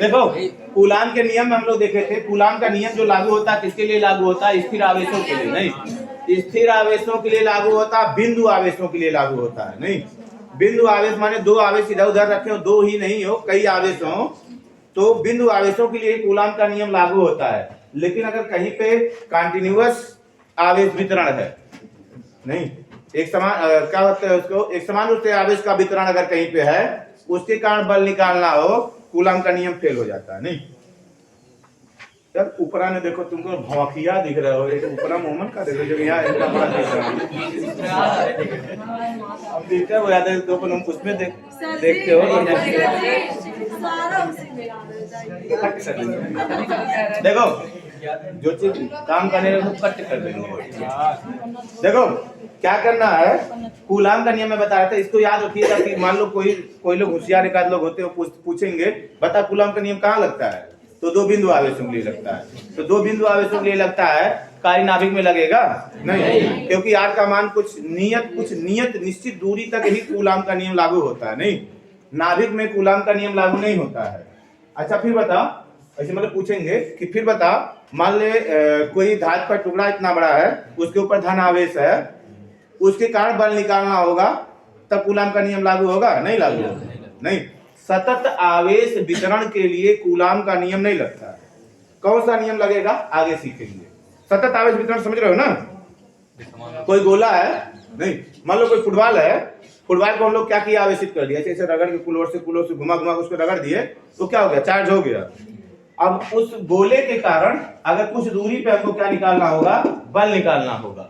देखो कूलाम के नियम में हम लोग देखे थे, कूलाम का नियम जो लागू होता है किसके लिए लागू होता है? स्थिर आवेशों के लिए। नहीं, स्थिर आवेशों के लिए लागू होता है, बिंदु आवेशों के लिए लागू होता है। नहीं, बिंदु आवेश माने दो आवेश इधर उधर रखे हो, दो ही नहीं हो, कई आवेश हो, तो बिंदु आवेशों के लिए कूलाम का नियम लागू होता है। लेकिन अगर कहीं पे कंटिन्यूअस आवेश वितरण है, नहीं एक समान क्या होता है उसको, एक समान रूप से आवेश का वितरण अगर कहीं पे है, उसके कारण बल निकालना हो, कूलाम का नियम फेल हो जाता है। नहीं यार ऊपरा ने देखो तुमको भौखिया दिख रहा हो, एक ऊपरा मोहम्मद का देखो, जब यहाँ इनका बड़ा दिख रहा है। अब देखते हो याद है तो अपन उसमें देखते हो। देखो जो चीज काम करने को कट कर देंगे। देखो क्या करना है, कूलाम का नियम में बता रहा था, इसको याद रखिएगा कि मान लो कोई लोग होशियार एक आध लोग होते हैं, पूछेंगे बता कूलाम का नियम कहाँ लगता है, तो दो बिंदु आवेशों के लिए लगता है। तो दो बिंदु आवेशों के लिए लगता है, कार्य नाभिक में लगेगा नहीं, क्योंकि आर का मान कुछ नियत निश्चित दूरी तक ही कूलाम का नियम लागू होता है। नहीं, नाभिक में कूलाम का नियम लागू नहीं होता है। अच्छा फिर बता, ऐसे मतलब पूछेंगे कि फिर बता, मान ले कोई धातु का टुकड़ा इतना बड़ा है, उसके ऊपर धन आवेश है, उसके कारण बल निकालना होगा, तब कूलाम का नियम लागू होगा? नहीं लागू होगा। नहीं, सतत आवेश वितरण के लिए कूलाम का नियम नहीं लगता है। कौन सा नियम लगेगा आगे सीखेंगे। सतत आवेश वितरण समझ रहे हो ना? कोई गोला है, नहीं मान लो कोई फुटबॉल है, फुटबॉल को हम लोग क्या किया, आवेशित कर दिया, ऐसे रगड़ के कुलोर से घुमा उसको रगड़ दिए, तो क्या हो गया, चार्ज हो गया। अब उस गोले के कारण अगर कुछ दूरी पे हमको क्या निकालना होगा, बल निकालना होगा,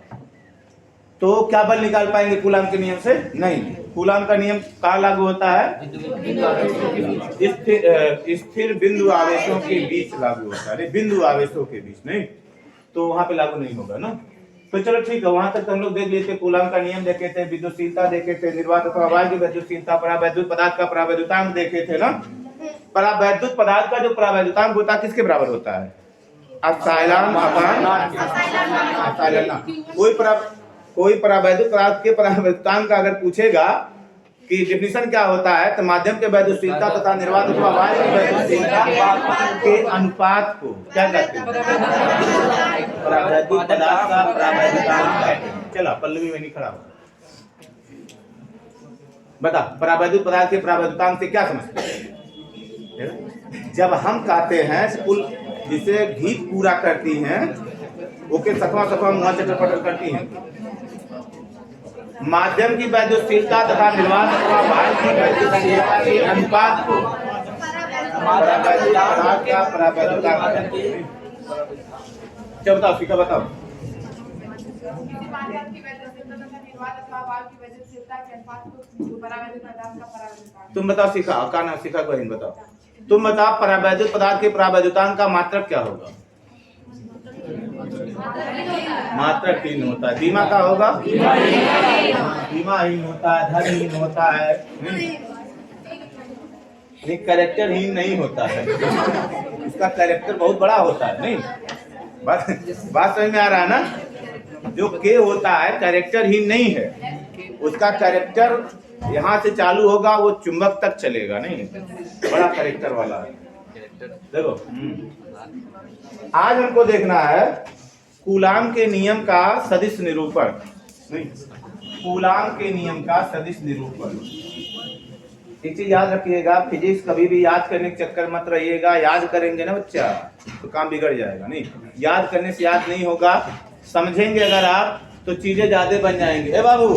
तो क्या बल निकाल पाएंगे कूलाम के नियम से? नहीं। कूलाम का नियम कहाँ लागू होता है? स्थिर बिंदु आवेशों के बीच लागू होता है, बिंदु आवेशों के बीच, नहीं तो वहां पे लागू नहीं होगा ना। तो चलो ठीक है, वहां तक हम लोग देख लेते, कूलाम का नियम देखे थे, विद्युतशीलता देखे थे, निर्वात अथवा वायु की विद्युतशीलता, परावैद्युत पदार्थ का परावैद्युतांक देखे थे ना। परावैद्युत पदार्थ का जो परावैद्युतांक होता है किसके बराबर होता है? एप्सिलॉन अपान एप्सिलॉन। कोई परावैद्युत पदार्थ के परावैद्युतांक का अगर पूछेगा कि डिफिनेशन क्या होता है, तो माध्यम के वैद्युतशीलता तथा निर्वात अथवा वायु की वैद्युतशीलता के अनुपात को क्या कहते हैं? परावैद्युत पदार्थ का परावैद्युतांक। चला पल्लवी में नहीं खड़ा हो, बता परावैद्युत पदार्थ के परावैद्युतांक से क्या समझते हैं? जब हम कहते हैं कुल जिसे घी पूरा करती हैं, ओके सतवा मुआ चटर पटर करती हैं, माध्यम की वैद्युतशीलता तथा निर्वात अथवा वायु की वैद्युतशीलता के अनुपात को क्या परावैद्युतांक। चलो बताओ सीखा, बताओ। तुम बताओ सीखा का ना सीखा को बताओ। तुम बताओ परावैद्युत पदार्थ के परावैद्युतांक का मात्रक क्या होगा? मात्रक हीन होता है। धीमा का होगा? धीमाहीन होता है, धनहीन होता है, नहीं कैरेक्टर हीन नहीं होता है। इसका कैरेक्टर बहुत बड़ा होता है। नहीं बात समझ में आ रहा है ना? जो के होता है कैरेक्टर हीन नहीं है, उसका कैरेक्टर यहाँ से चालू होगा, वो चुंबक तक चलेगा, नहीं बड़ा कैरेक्टर वाला है। देखो आज हमको देखना है कूलाम के नियम का सदिश निरूपण। नहीं, कूलाम के नियम का सदिश निरूपण। एक चीज याद रखिएगा, फिजिक्स कभी भी याद करने के चक्कर मत रहिएगा। याद करेंगे ना बच्चा तो काम बिगड़ जाएगा। नहीं, याद करने से याद नहीं होगा, समझेंगे अगर आप तो चीजें ज्यादा बन जाएंगे। ए बाबू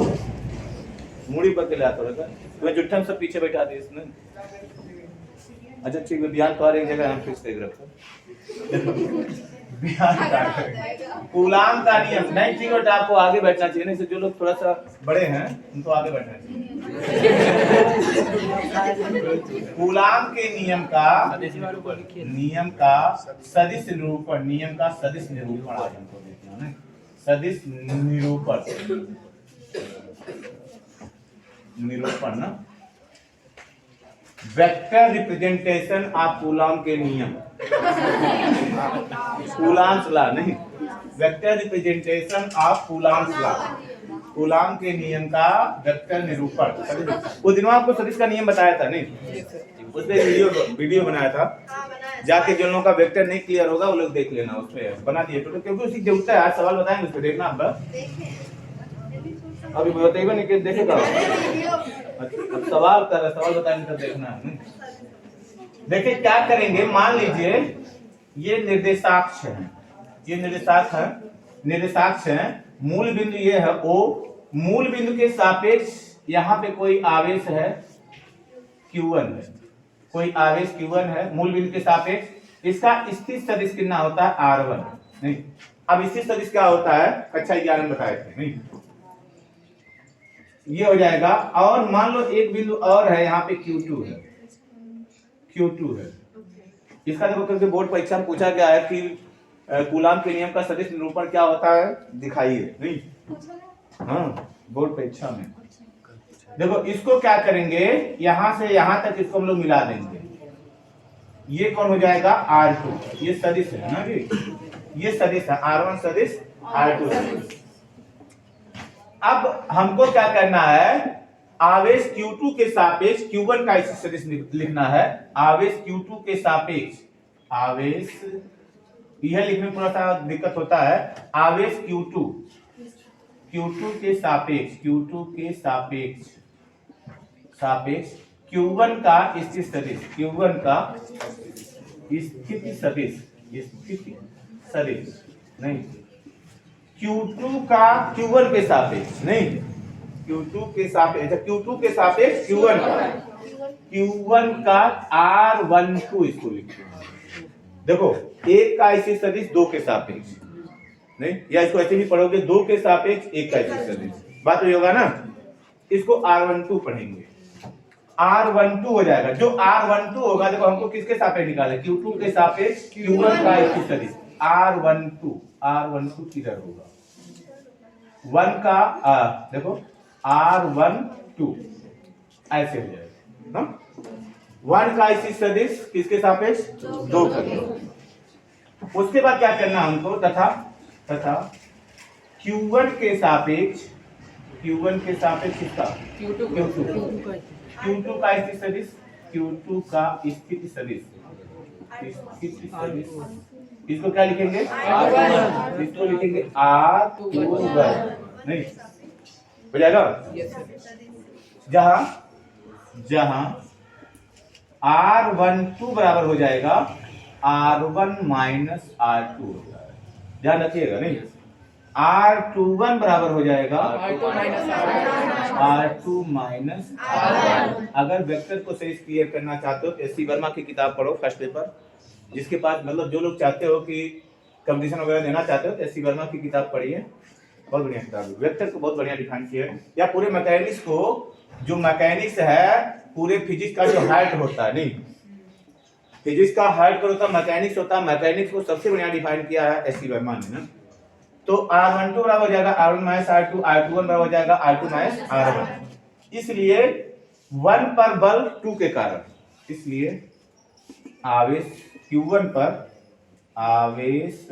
मुड़ी पर के लाया थोड़ा सा, तुम्हें जुट्ठन सब पीछे बैठा दिए इसने। अच्छा ठीक है, बिहार तो एक जगह हम फिक्स देख रखो। कूलाम का नियम नहीं, ठीक है आपको आगे बैठना चाहिए, नहीं जो लोग थोड़ा सा बड़े हैं उनको आगे बैठना चाहिए। कूलाम के नियम का सदिश निरूपण, नियम का सदिश निरूपण आज हमको देखना है। सदिश निरूपण ना, वेक्टर रिप्रेजेंटेशन ऑफ कूलाम के नियम। कूलाम्स लॉ नहीं, vector representation of coulombs law. Coulomb के नियम का वेक्टर निरूपण। उस दिन आपको सदिश का नियम बताया था नहीं, उस पे वीडियो बनाया था, जाके जिन लोगों का वेक्टर नहीं क्लियर होगा वो लोग देख लेना, उस पे बना दिए तो, क्योंकि उसी जरूरत है। आज सवाल बताएंगे उस पे, देखना आप अभी बताइएगा नहीं कि देखेगा सवाल कर, सवाल बताएंगे तो देखना है। देखिए क्या करेंगे, मान लीजिए ये निर्देशाक्ष है, ये निर्देशाक्ष है, मूल बिंदु ये है O, मूल बिंदु के सापेक्ष यहाँ पे कोई आवेश है Q1 है, कोई आवेश Q1 है मूल बिंदु के सापेक्ष, इसका स्थिर सदिश कितना होता है R1 नहीं। अब स्थिर सदिश क्या होता है, कक्षा 11 में बताए थे नहीं, ये हो जाएगा। और मान लो एक बिंदु और है यहाँ पे Q2 है, Q2 है, इसका देखो क्योंकि बोर्ड परीक्षा में पूछा गया है कि कूलाम के नियम का सदिश निरूपण क्या होता है, दिखाइए नहीं। हाँ बोर्ड परीक्षा में देखो, इसको क्या करेंगे, यहां से यहां तक इसको हम लोग मिला देंगे, ये कौन हो जाएगा R2, ये सदिश है ना जी, ये सदिश है R1 सदिश R2 सदिश। अब हमको क्या करना है, आवेश Q2 के सापेक्ष Q1 का स्थिर सदिश लिखना है। आवेश Q2 के सापेक्ष, आवेश यह लिखने में थोड़ा सा दिक्कत होता है, आवेश Q2 के सापेक्ष, Q2 के सापेक्ष Q1 का स्थिर सदिश, Q1 का स्थिति सदिश नहीं, Q2 का Q1 के सापेक्ष नहीं, Q2 के सापेक्ष, Q2 के सापेक्ष Q1 का R12 इसको लिखते हैं। देखो एक का स्थिर सदिश 2 के सापेक्ष नहीं, या इसको ऐसे भी पढ़ोगे 2 के सापेक्ष 1 का स्थिर सदिश, बात तो होगा ना। इसको R12 पढ़ेंगे, R12 हो जाएगा। जो R12 होगा, देखो हमको किसके सापेक्ष निकाले, Q2 के सापेक्ष Q1 का स्थिर सदिश, R12 किधर होगा, 1 का देखो R12 ऐसे हो जाएगा ना, 1 का स्थिर सदिश किसके सापेक्ष 2 का। उसके बाद क्या करना हमको, तथा Q1 के सापेक्ष किसका Q2 का स्थिर सदिश, Q2 का स्थिति सदिश, इसको क्या लिखेंगे इसको लिखेंगे R21 नहीं, हो जाएगा। जहां R12 बराबर हो जाएगा R1 माइनस R2, ध्यान रखिएगा नहीं, R21 बराबर हो जाएगा R2 माइनस R1। अगर वेक्टर को सही क्लियर करना चाहते हो तो एस सी वर्मा की किताब पढ़ो, फर्स्ट पेपर, जिसके पास मतलब जो लोग चाहते हो कि कंपटीशन वगैरह देना चाहते हो तो एस सी वर्मा की किताब पढ़िए, बहुत बढ़िया किताब है, वेक्टर को बहुत बढ़िया डिफाइन किया है। या पूरे मैकेनिक्स को, जो मैकेनिक्स है, पूरे फिजिक्स का जो हार्ट होता है नहीं, फिजिक्स का हार्ट का होता है मैकेनिक्स होता है, मैकेनिक्स को सबसे बढ़िया डिफाइन किया है एस सी वर्मा ने ना। तो R12 बराबर हो जाएगा R1 माइनस R2, R21 बराबर हो जाएगा R2 माइनस R1। इसलिए 1 पर बल 2 के कारण, इसलिए आवेश Q1 पर, आवेश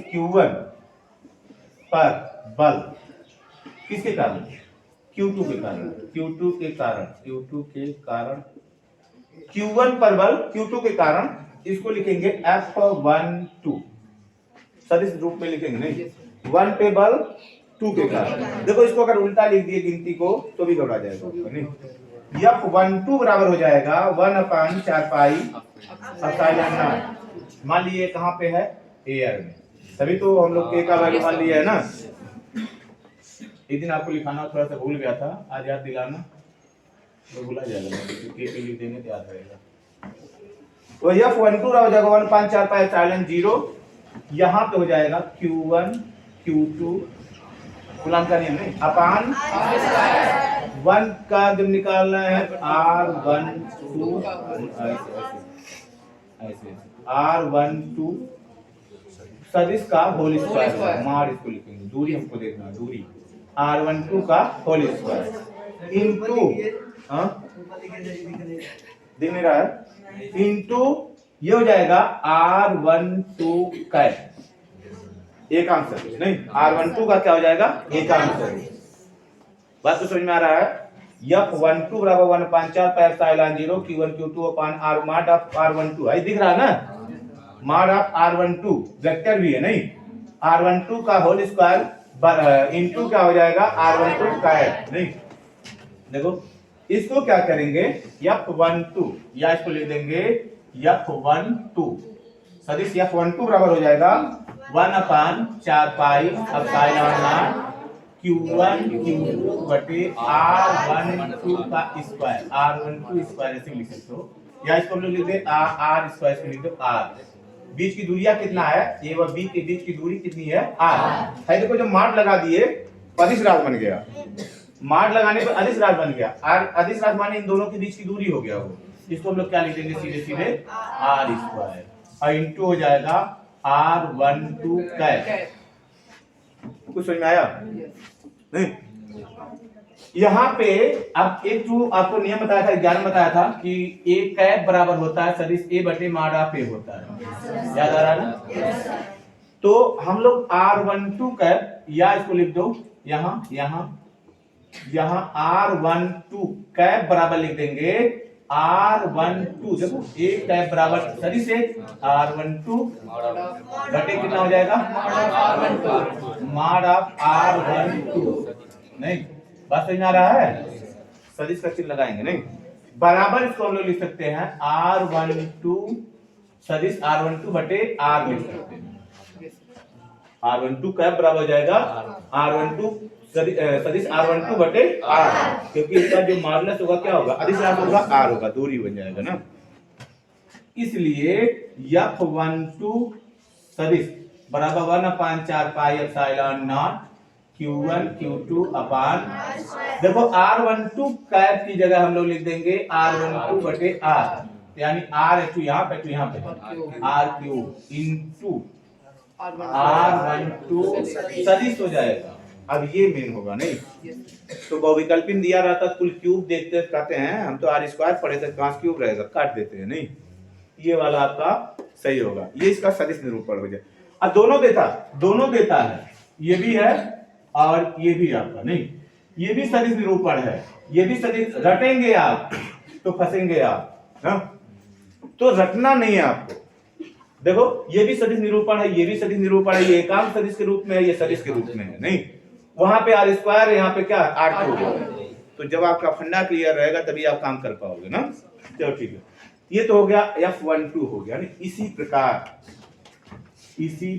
Q1 पर बल किसके कारण, Q2 के कारण, Q1 पर बल Q2 के कारण, इसको लिखेंगे F12 सदिश रूप में लिखेंगे नहीं, 1 पे बल 2 के कारण। देखो इसको अगर उल्टा लिख दिए गिनती को तो भी घबरा जाएगा नहीं, F12 बराबर हो जाएगा 1/4 पाई एप्सिलॉन नॉट। मान लिए कहाँ पे है, एयर में, तभी तो हम लोग के का वैल्यू मान लिया है ना। एक दिन आपको लिखाना थोड़ा सा भूल गया था, आज याद दिलाना, तो भूला जाएगा, के लिख देंगे तो याद रहेगा। तो F12 हो जाएगा 1/4 पाई एप्सिलॉन 0, यहाँ पे हो जाएगा Q1 Q2 कूलाम का नियम नहीं, अपान 1 का जब निकालना है R12 ऐसे R12 सदिश का होल स्क्वायर, मार इसको लिखेंगे, दूरी हमको देखना, दूरी R12 का होल स्क्वायर इनटू, दिख नहीं रहा है, इनटू ये हो जाएगा R12 कैप, एकांक सदिश, नहीं r12 का क्या हो जाएगा एकांक सदिश। बात तो समझ में आ रहा है। F12 बराबर 1/4 pi epsilon 0 Q1 Q2 upon r mod of r12 है, दिख रहा है ना, मॉड ऑफ r12 वेक्टर भी है, नहीं r12 का होल स्क्वायर इनटू क्या हो जाएगा r12 का है, नहीं देखो इसको क्या करेंगे F12 या इसको लिख देंगे F12 सदिश F12 बराबर हो जाएगा 1/4 pi epsilon not Q1 Q2 बटे R12 का स्क्वायर, R12 स्क्वायर ऐसे लिख सकते हो, या इसको हम लोग लिख दे R स्क्वायर से लिख दो R। बीच की दूरिया कितना है, ए व बी के बीच की दूरी कितनी है R है। देखो जब माड लगा दिए अदिश राशि बन गया, माड लगाने पर अदिश राशि बन गया, अदिश राशि माने इन दोनों के बीच की दूरी हो गया वो, इसको हम लोग क्या लिख देंगे सीधे सीधे R स्क्वायर और इनटू हो जाएगा R12 कैप। कुछ समझ में आया नहीं? यहाँ पे अब एक जो आपको नियम बताया था, 11 बताया था कि ए कैप बराबर होता है सदिश ए बटे मॉड ऑफ ए होता है, याद आ रहा है ना? तो हम लोग R12 कैप या इसको लिख दो यहाँ R12 कैप बराबर लिख देंगे R12, देखो ए कैप बराबर सदिश से R12 बटे कितना हो जाएगा मॉड ऑफ R12, नहीं बात समझ में आ रहा है? सदिश का चिन्ह लगाएंगे, नहीं बराबर इसको हम लोग लिख सकते हैं R12 सदिश R12 बटे R लिख सकते हैं, R12 कैप बराबर हो जाएगा R12 सदिश R12 बटे R, क्योंकि इसका जो मॉडुलस होगा क्या होगा अदिश राशि होगा R होगा, दूरी बन जाएगा ना। इसलिए F12 सदिश बराबर 1/4 pi epsilon not Q1 Q2 upon, देखो R12 कैप की जगह हम लोग लिख देंगे R12 बटे R, यानी R यहाँ पे यहाँ पे R3 इनटू R12 सदिश हो जाएगा। अब ये मेन होगा, नहीं तो बहुविकल्पी दिया रहता कुल क्यूब देखते कहते हैं हम तो R स्क्वायर पढ़े थे, कहाँ क्यूब रहेगा काट देते हैं, नहीं ये वाला आपका सही होगा, ये इसका सदिश निरूपण हो जाए। अब दोनों देता है, ये भी है और ये भी आपका, नहीं ये भी सदिश निरूपण है, ये भी सदिश, रटेंगे आप तो फंसेंगे आप ना, तो रटना नहीं है आपको। देखो ये भी सदिश निरूपण है, ये भी सदिश निरूपण है, ये एकांक सदिश के रूप में है, ये सदिश के रूप में है, नहीं वहां पे R स्क्वायर यहाँ पे क्या R2, तो जब आपका फंडा क्लियर रहेगा तभी आप काम कर पाओगे ना। चलो ठीक है, ये तो हो गया F12 हो गया, नहीं इसी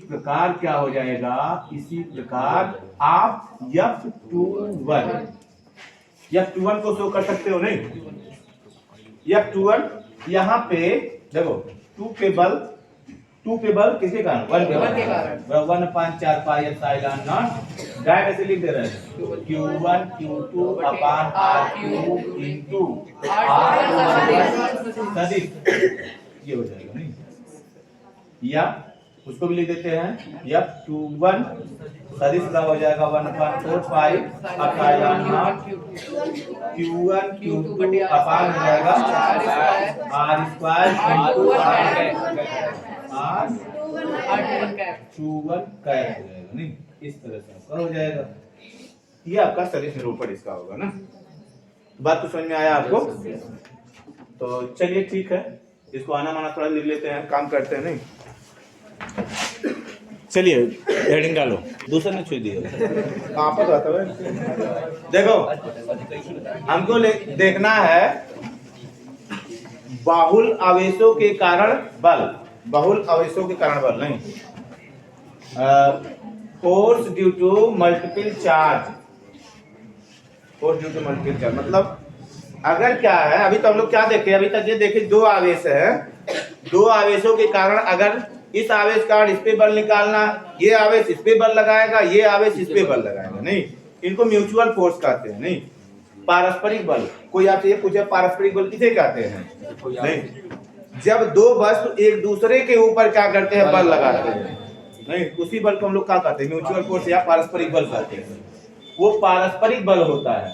प्रकार क्या हो जाएगा, इसी प्रकार आप F21 को शो कर सकते हो, नहीं F21 यहाँ पे देखो 2 पे बल किसके कारण 1 के कारण 1/4 पाई एप्सिलॉन नॉट डायरेक्ट ऐसे लिख दे रहे हैं Q1 Q2 upon R3 into R सदिश, ये हो जाएगा, नहीं या उसको भी लिख देते हैं F21 सदिश का हो जाएगा 1/4 pi epsilon not Q1 Q2 upon हो जाएगा R square into R21 cap हो जाएगा, नहीं इस तरह से आपका हो जाएगा, ये आपका सदिश निरूपण इसका होगा ना। बात तो समझ में आया आपको? तो चलिए ठीक है, इसको आना माना थोड़ा लिख लेते हैं, काम करते हैं, नहीं चलिए हेडिंग डालो, दूसरा ने छू दिया आप देखो हमको देखना है बाहुल आवेशों के कारण बल, बहुल आवेशों के कारण बल, नहीं force due to multiple charge, force due to multiple charge मतलब अगर क्या है, अभी तो हम लोग क्या देखे, अभी तक ये देखे दो आवेश है, दो आवेशों के कारण अगर इस आवेश का इस पे बल निकालना, ये आवेश इस पे बल लगाएगा, ये आवेश इस पे बल लगाएगा, नहीं इनको म्यूचुअल फोर्स कहते हैं, नहीं पारस्परिक बल। कोई आपसे ये पूछे पारस्परिक बल किसे कहते हैं, नहीं जब दो वस्तु एक दूसरे के ऊपर क्या करते हैं बल लगाते हैं, नहीं उसी बल को हम लोग क्या कहते हैं म्यूचुअल फोर्स या पारस्परिक बल कहते हैं, वो पारस्परिक बल होता है।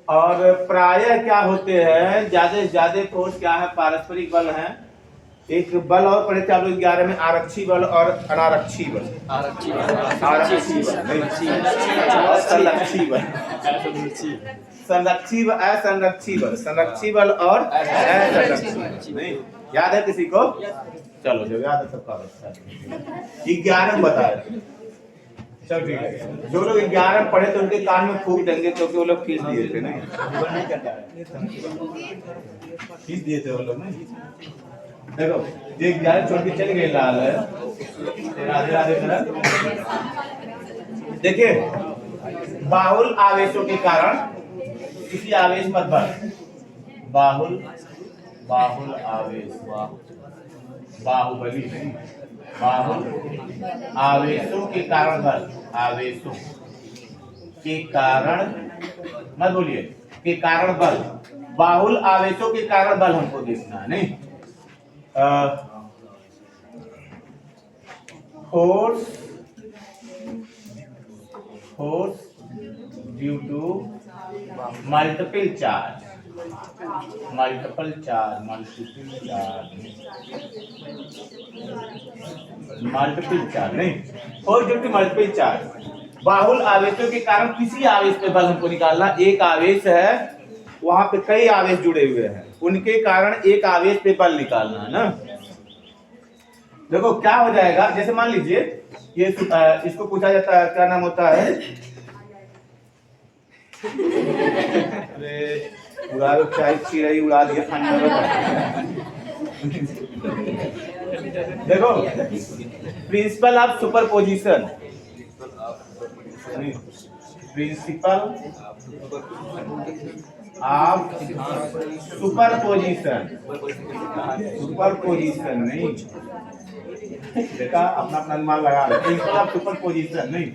और प्रायः क्या होते हैं ज्यादा से ज्यादा फोर्स क्या है पारस्परिक बल है, एक बल और पढ़े थे आप लोग 11 में, आरक्षी बल और अनारक्षी बल। आरक्षी बल, संरक्षी बल, संरक्षी बल, असंरक्षी बल, संरक्षी बल और असंरक्षी। नहीं याद है किसी को? चलो जो याद है सबका अच्छा। 11 में बताया। चल ठीक है, जो लोग 11 में पढ़े थे उनके कान में फूंक देंगे क्योंकि वो लोग फीस दिए थे। नहीं फीस दिए थे वो लोग। नहीं देखो ये 11 छोड़ के चल गए लाल है। राधे राधे करा। देखिए बाहुल आवेशों के कारण किसी आवेश पर बल, बाहुल आवेश, बाहुबली नहीं, बाहुल आवेशों के कारण बल, आवेशों के कारण मत बोलिए, के कारण बल, बाहुल आवेशों के कारण बल हमको देखना है। नहीं force due to multiple charge, नहीं force due to multiple charge। बाहुल आवेशों के कारण किसी आवेश पे बल हमको निकालना। एक आवेश है वहां पे कई आवेश जुड़े हुए हैं, उनके कारण एक आवेश पे बल निकालना है ना। देखो क्या हो जाएगा, जैसे मान लीजिए ये इसको पूछा जाता है क्या नाम होता है, अरे उड़ा चाहे चिड़ै उड़ा दिया खाने में। देखो principle of superposition, principle of superposition नहीं देखा, अपना अपना अनुमान लगा रहे। प्रिंसिपल ऑफ सुपरपोजिशन नहीं,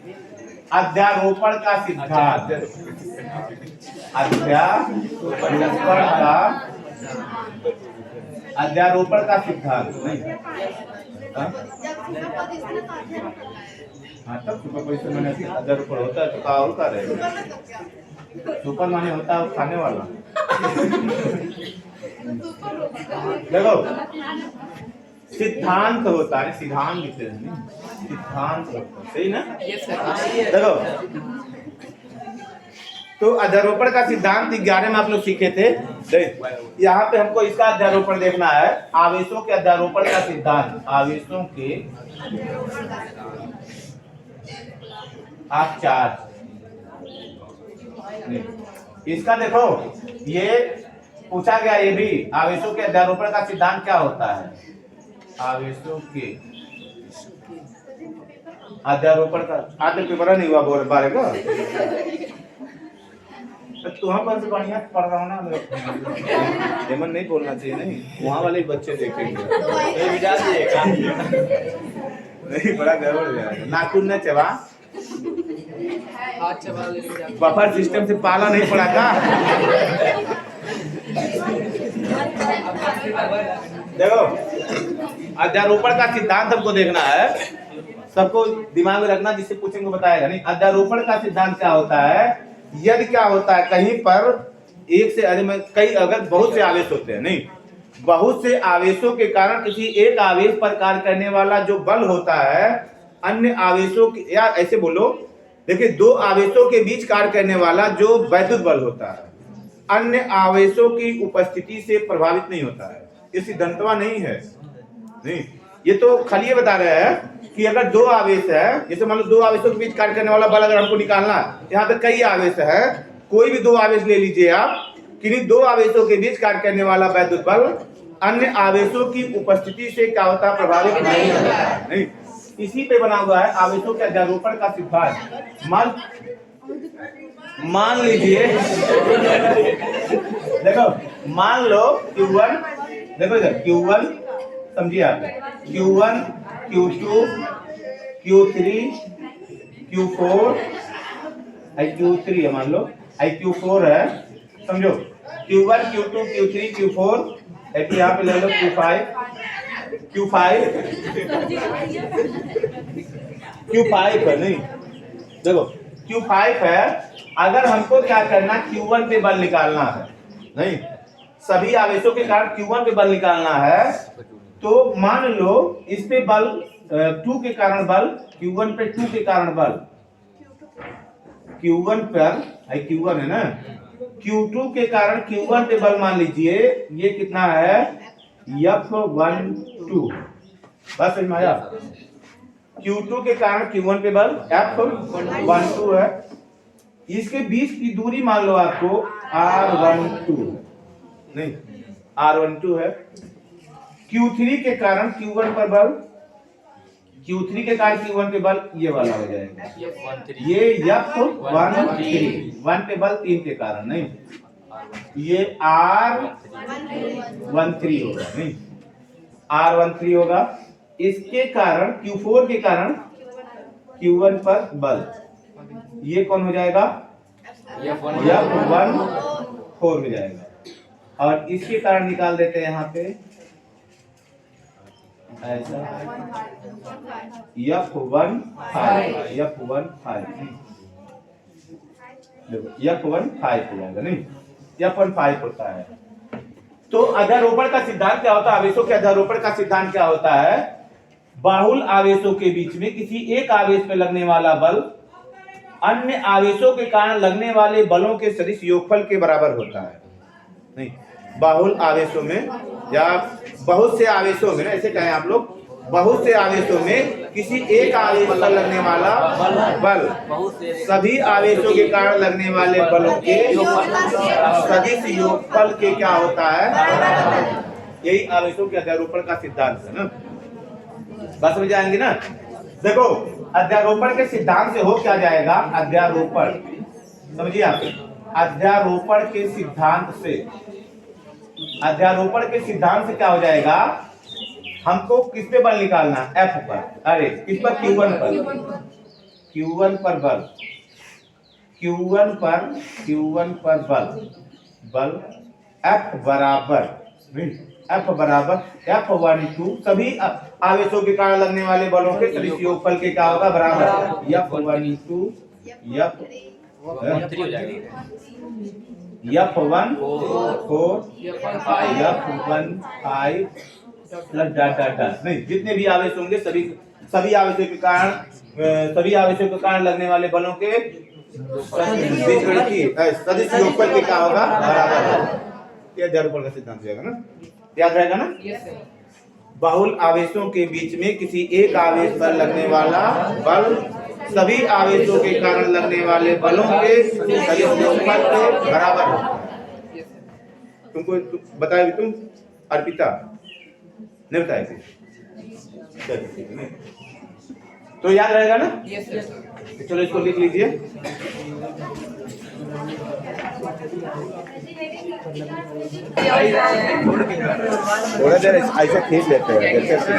अध्यारोपण का सिद्धांत, अध्यारोपण का सिद्धांत नहीं। हाँ तब सुपरपोजिशन माने अध्यारोपण होता है तो का और का रहेगा। सुपर माने होता है खाने वाला। देखो सिद्धांत होता है, सिद्धांत लिखते हैं, सिद्धांत होता है, सही ना? देखो तो अध्यारोपण का सिद्धांत 11 में आप लोग सीखे थे। यहाँ पे हमको इसका अध्यारोपण देखना है, आवेशों के अध्यारोपण का सिद्धांत, आवेशों के आप चार्ज। इसका देखो ये पूछा गया, ये भी आवेशों के अध्यारोपण का सिद्धांत क्या होता है, आवेशों के अध्यारोपण का आगे पेपर नहीं हुआ बोल बारे का तुम पर से बढ़िया पढ़ रहा हूँ ना, हेमन नहीं बोलना चाहिए। नहीं वहाँ वाले बच्चे देखेंगे नहीं बड़ा गड़बड़ हो जाएगा। नाखून न चबा, बफर सिस्टम से पाला नहीं पड़ा का। देखो अध्यारोपण का सिद्धांत हमको देखना है, सबको दिमाग में रखना, जिससे पूछेंगे बताएगा नहीं। अध्यारोपण का सिद्धांत क्या होता है, यदि क्या होता है कहीं पर एक से अधिक में कई अगर बहुत से आवेश होते हैं, नहीं बहुत से आवेशों के कारण किसी एक आवेश पर कार्य करने वाला जो बल होता है अन्य आवेशों के, या ऐसे बोलो देखिए दो आवेशों के बीच कार्य करने वाला जो वैद्युत बल होता है अन्य आवेशों की उपस्थिति से प्रभावित नहीं होता है। ये सिद्धांतवा नहीं है, नहीं ये तो खाली ये बता रहे हैं कि अगर दो आवेश है, जैसे मान लो दो आवेशों के बीच कार्य करने वाला बल अगर हमको निकालना है, यहाँ पे कई आवेश है, कोई भी दो आवेश ले लीजिए आप, किन्हीं दो आवेशों के बीच कार्य करने वाला वैद्युत बल अन्य आवेशों की उपस्थिति से क्या होता है, प्रभावित नहीं होता है। नहीं इसी पे बना हुआ है आवेशों के अध्यारोपण का सिद्धांत। मान लीजिए देखो मान लो Q1, देखो इधर Q1 समझिए आप, Q1 Q2 Q3 Q4 Q3 है, मान लो Q4 है, समझो Q1 Q2 Q3 Q4 यहाँ पे ले लो Q5 है, नहीं देखो Q5 है। अगर हमको क्या करना Q1 पे बल निकालना है, नहीं सभी आवेशों के कारण Q1 पे बल निकालना है, तो मान लो इस पे बल 2 के कारण बल, Q1 पे 2 के कारण बल, Q1 पर Q1 है ना, Q2 के कारण Q1 पे बल मान लीजिए ये कितना है F12, बस समझ में आया। Q2 के कारण Q1 पे बल F12 है, इसके बीच की दूरी मान लो आपको R12, नहीं R12 है। Q3 के कारण Q1 पर बल, Q3 के कारण Q1 पे बल ये वाला हो जाएगा, ये F13, 1 पे बल 3 के कारण, नहीं ये R13 होगा, नहीं R13 होगा। इसके कारण Q4 के कारण Q1 पर बल, ये कौन हो जाएगा F14 हो जाएगा। और इसके कारण निकाल देते हैं यहाँ पे ऐसा F15, F15 हो जाएगा, नहीं F15 होता है। तो अध्यारोपण का सिद्धांत क्या होता है? आवेशों के अध्यारोपण का सिद्धांत क्या होता है? बाहुल आवेशों के बीच में किसी एक आवेश पे लगने वाला बल अन्य आवेशों के कारण लगने वाले बलों के सदिश योगफल के बराबर होता है। नहीं, बाहुल आवेशों में या बहुत से आवेशों में, ऐसे कहें आप लोग, बहुत से आवेशों में किसी एक आवेश पर लगने वाला बल सभी आवेशों के कारण लगने वाले बलों के सदिश योगफल के क्या होता है? यही आवेशों के अध्यारोपण का सिद्धांत है ना। बात समझ आएंगे ना। देखो अध्यारोपण के सिद्धांत से हो क्या जाएगा? अध्यारोपण, समझिए आप, अध्यारोपण के सिद्धांत से, अध्यारोपण के सिद्धांत से क्या हो जाएगा? हमको किस पे बल निकालना? F पर, अरे किस पर? Q1 पर, Q1 पर बल, Q1 पर बल F बराबर F12 सभी आवेशों के कारण लगने वाले बलों के सदिश योगफल के क्या होगा? बराबर F12 F15 प्लस डाटा नहीं, जितने भी आवेश होंगे सभी आवेशों के कारण लगने वाले बलों के सदिश योगफल के क्या होगा? बराबर। ये अध्यारोपण का सिद्धांत हो जाएगा ना, याद रहेगा ना। बाहुल आवेशों के बीच में किसी एक आवेश पर लगने वाला बल सभी आवेशों के कारण लगने वाले बलों के सदिश योगफल के बराबर होता है। तुमको बताया भी, तुम अर्पिता नहीं बताया थी, तो याद रहेगा ना। चलो इसको लिख लीजिए। थोड़ा देर ऐसे खींच लेते हैं जैसे